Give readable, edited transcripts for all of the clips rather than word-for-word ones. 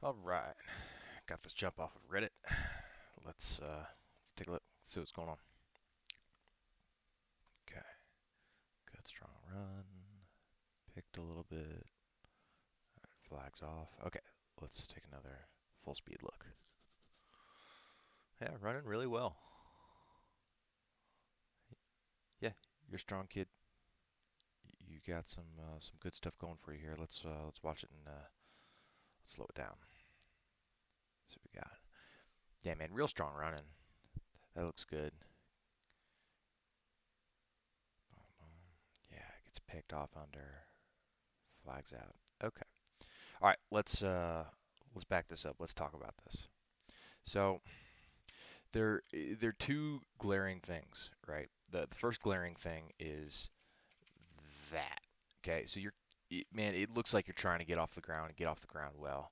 All right, got this jump off of Reddit. Let's take a look, see what's going on. Okay, good strong run. Picked a little bit. Flags off. Okay, let's take another full speed look. Yeah, running really well. Yeah, you're a strong kid. You got some good stuff going for you here. Let's watch it and let's slow it down. See what we got. Yeah, man, real strong running. That looks good. Boom, boom. Yeah, it gets picked off under. Flags out. Okay. All right, let's back this up. Let's talk about this. So there are two glaring things, right? The first glaring thing is that. Okay, so man, it looks like you're trying to get off the ground and get off the ground well,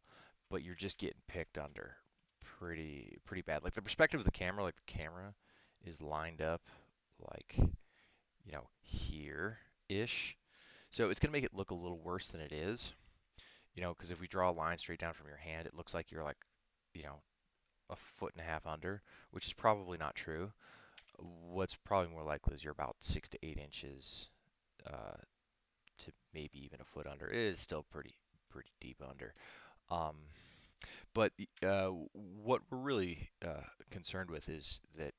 but you're just getting picked under pretty bad. Like the perspective of the camera, like the camera is lined up like here ish. So it's gonna make it look a little worse than it is. Because if we draw a line straight down from your hand, it looks like you're like, you know, a foot and a half under, which is probably not true. What's probably more likely is you're about 6 to 8 inches uh, to maybe even a foot under. It is still pretty deep under. Um, but what we're really concerned with is that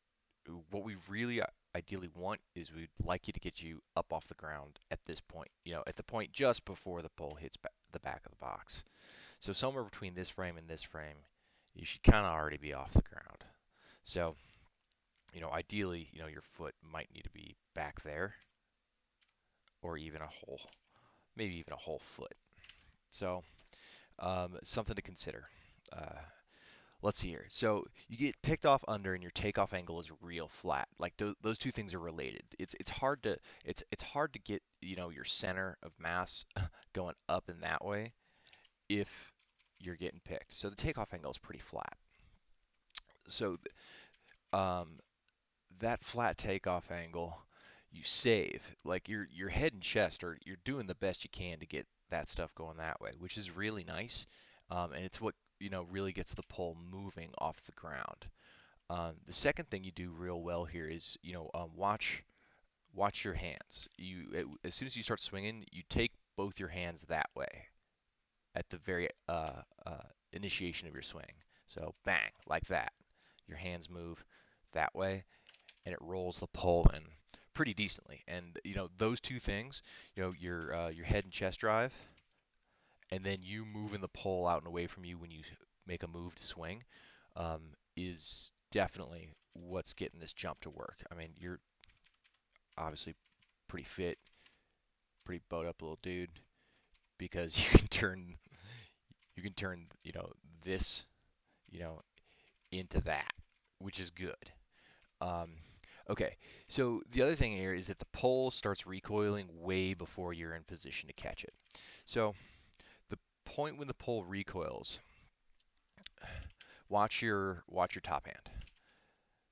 what we really ideally want is we'd like you to get you up off the ground at this point, at the point just before the pole hits the back of the box. So somewhere between this frame and this frame, you should kind of already be off the ground. So, ideally, your foot might need to be back there or even maybe even a whole foot. So, something to consider. Uh, let's see here. So you get picked off under, and your takeoff angle is real flat. Like those two things are related. It's hard to get your center of mass going up in that way if you're getting picked. So the takeoff angle is pretty flat. So um, that flat takeoff angle, you save like your head and chest, or you're doing the best you can to get that stuff going that way, which is really nice. And it's what really gets the pole moving off the ground. The second thing you do real well here is watch your hands. As soon as you start swinging, you take both your hands that way at the very initiation of your swing. So bang, like that. Your hands move that way, and it rolls the pole in pretty decently. And those two things, your head and chest drive, and then you moving the pole out and away from you when you make a move to swing, is definitely what's getting this jump to work. I mean, you're obviously pretty fit, pretty bowed up little dude, because you can turn this you know into that, which is good. Um, okay, so the other thing here is that the pole starts recoiling way before you're in position to catch it. So the point when the pole recoils, watch your top hand.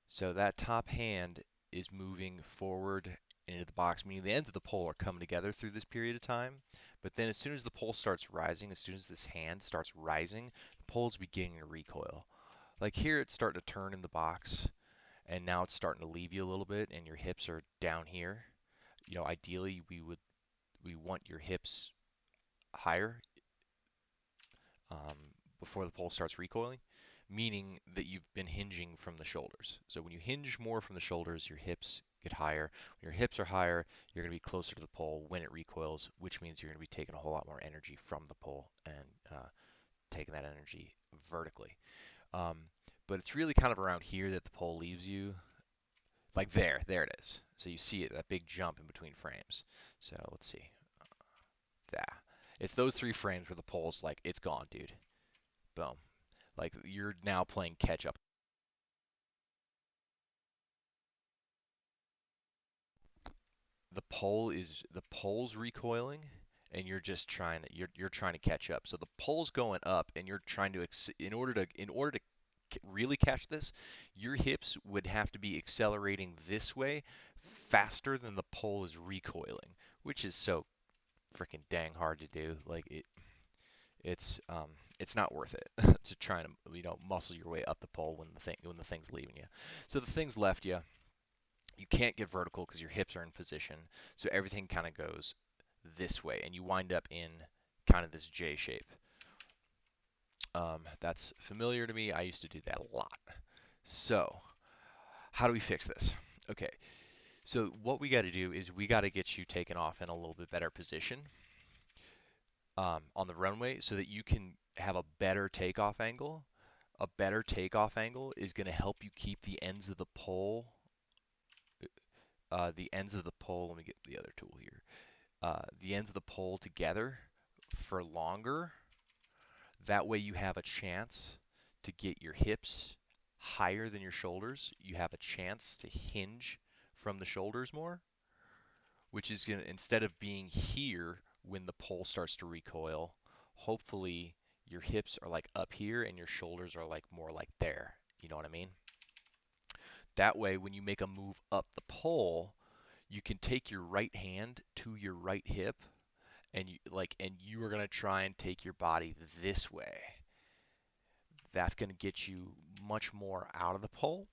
So that top hand is moving forward into the box, meaning the ends of the pole are coming together through this period of time. But then as soon as the pole starts rising, as soon as this hand starts rising, the pole is beginning to recoil. Like here, it's starting to turn in the box, and now it's starting to leave you a little bit, and your hips are down here. Ideally, we want your hips higher before the pole starts recoiling, meaning that you've been hinging from the shoulders. So when you hinge more from the shoulders, your hips get higher. When your hips are higher, you're going to be closer to the pole when it recoils, which means you're going to be taking a whole lot more energy from the pole and taking that energy vertically. Um, but it's really kind of around here that the pole leaves you. Like there it is. So you see it, that big jump in between frames. So let's see. Yeah. It's those 3 frames where the pole's like, it's gone, dude. Boom. Like you're now playing catch up. The pole's recoiling, and you're just you're trying to catch up. So the pole's going up, and you're trying to in order to really catch this, your hips would have to be accelerating this way faster than the pole is recoiling, which is so freaking dang hard to do. Like it's It's not worth it to try to muscle your way up the pole when the thing's leaving you. So the thing's left you. You can't get vertical because your hips are in position. So everything kind of goes this way, and you wind up in kind of this J shape. That's familiar to me. I used to do that a lot. So how do we fix this? Okay, so what we got to do is we got to get you taken off in a little bit better position on the runway so that you can have a better takeoff angle. A better takeoff angle is going to help you keep the ends of the pole. Let me get the other tool here. The ends of the pole together for longer. That way you have a chance to get your hips higher than your shoulders. You have a chance to hinge from the shoulders more, which is going to, instead of being here when the pole starts to recoil, hopefully your hips are like up here and your shoulders are like more like there. You know what I mean? That way, when you make a move up the pole, you can take your right hand to your right hip and you are going to try and take your body this way. That's going to get you much more out of the pole,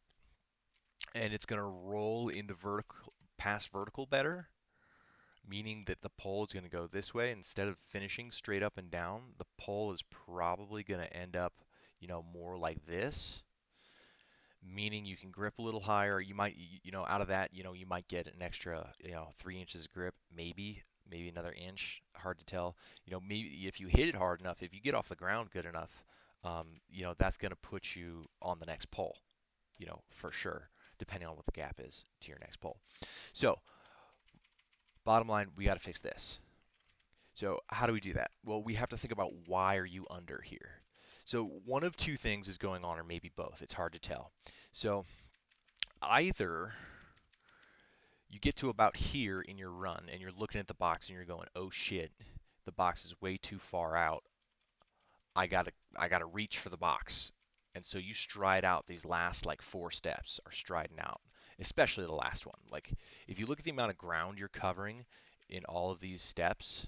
and it's going to roll into vertical past vertical better, meaning that the pole is going to go this way instead of finishing straight up and down. The pole is probably going to end up, more like this, meaning you can grip a little higher. You might, out of that, you might get an extra, 3 inches of grip, maybe another inch. Hard to tell. Maybe if you hit it hard enough, if you get off the ground good enough, that's going to put you on the next pole, for sure, depending on what the gap is to your next pole. So, bottom line, we got to fix this. So, how do we do that? Well, we have to think about why are you under here. So, one of two things is going on, or maybe both. It's hard to tell. So, either you get to about here in your run and you're looking at the box and you're going, oh shit, the box is way too far out. I gotta reach for the box. And so you stride out these last like 4 steps are striding out, especially the last one. Like if you look at the amount of ground you're covering in all of these steps,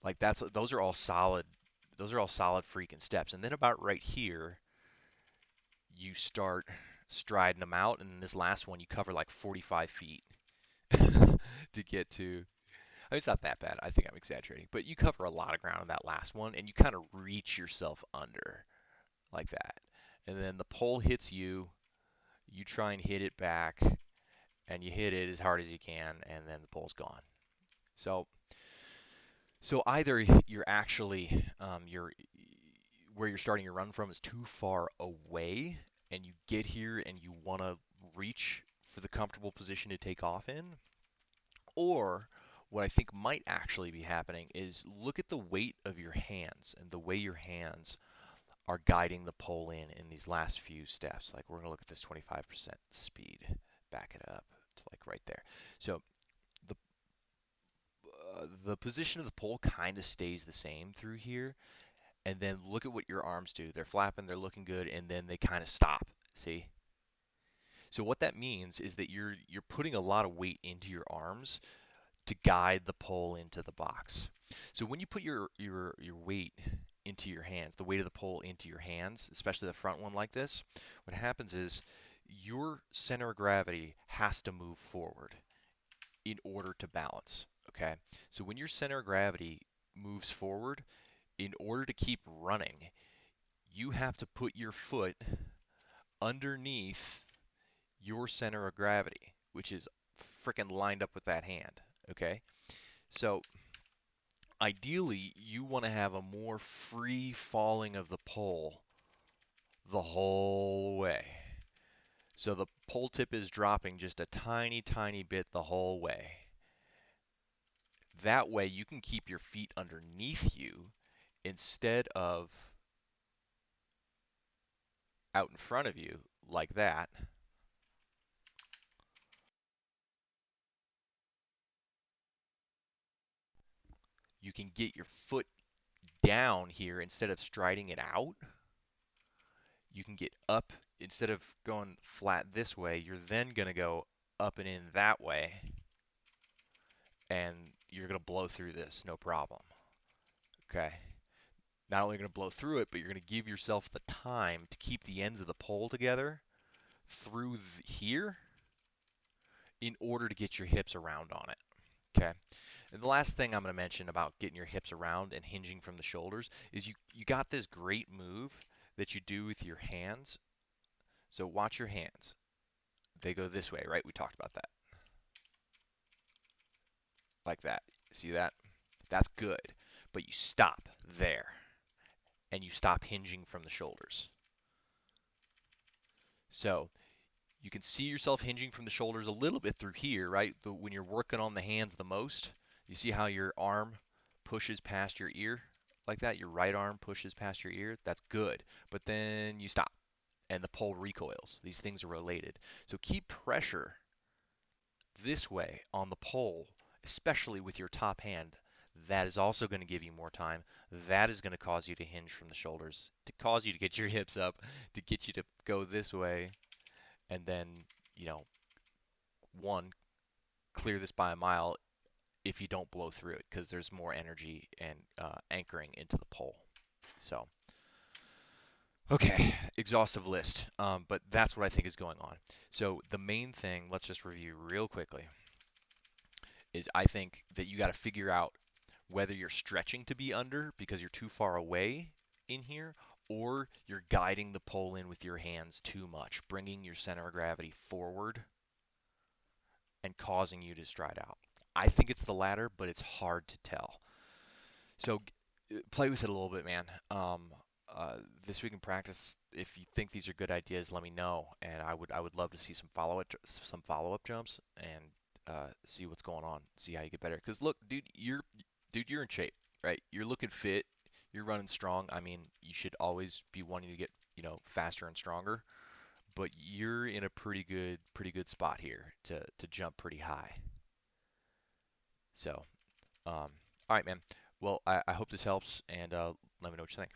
like those are all solid. Those are all solid freaking steps. And then about right here, you start striding them out, and this last one you cover like 45 feet to get to. I mean, it's not that bad. I think I'm exaggerating, but you cover a lot of ground in that last one, and you kind of reach yourself under like that. And then the pole hits you. You try and hit it back, and you hit it as hard as you can, and then the pole's gone. So either you're actually you're where you're starting your run from is too far away, and you get here and you want to reach for the comfortable position to take off in, or what I think might actually be happening is look at the weight of your hands and the way your hands are guiding the pole in these last few steps. Like we're going to look at this 25% speed, back it up to like right there. So the the position of the pole kind of stays the same through here, and then look at what your arms do. They're flapping, they're looking good, and then they kind of stop. See? So what that means is that you're putting a lot of weight into your arms to guide the pole into the box. So when you put your weight into your hands, the weight of the pole into your hands, especially the front one like this, what happens is your center of gravity has to move forward in order to balance. Okay? So when your center of gravity moves forward, in order to keep running, you have to put your foot underneath your center of gravity, which is freaking lined up with that hand. Okay? So ideally, you want to have a more free falling of the pole the whole way. So the pole tip is dropping just a tiny, tiny bit the whole way. That way you can keep your feet underneath you instead of out in front of you like that. You can get your foot down here instead of striding it out. You can get up instead of going flat this way. You're then going to go up and in that way, and you're going to blow through this no problem. Okay. Not only going to blow through it, but you're going to give yourself the time to keep the ends of the pole together through here in order to get your hips around on it. Okay. And the last thing I'm going to mention about getting your hips around and hinging from the shoulders is you got this great move that you do with your hands. So watch your hands. They go this way, right? We talked about that. Like that. See that? That's good. But you stop there and you stop hinging from the shoulders. So you can see yourself hinging from the shoulders a little bit through here, right? When you're working on the hands the most, you see how your arm pushes past your ear like that? Your right arm pushes past your ear. That's good. But then you stop and the pole recoils. These things are related. So keep pressure this way on the pole, especially with your top hand. That is also going to give you more time. That is going to cause you to hinge from the shoulders, to cause you to get your hips up, to get you to go this way, and then, you know, one, clear this by a mile if you don't blow through it because there's more energy and anchoring into the pole. So, okay, exhaustive list, but that's what I think is going on. So the main thing, let's just review real quickly, is I think that you got to figure out whether you're stretching to be under because you're too far away in here, or you're guiding the pole in with your hands too much, bringing your center of gravity forward and causing you to stride out. I think it's the latter, but it's hard to tell. So play with it a little bit, man. This week in practice, if you think these are good ideas, let me know, and I would love to see some follow up jumps and see what's going on, see how you get better. Because look, dude, you're in shape, right? You're looking fit, you're running strong. I mean, you should always be wanting to get faster and stronger, but you're in a pretty good spot here to jump pretty high. So, all right, man. Well, I hope this helps, and let me know what you think.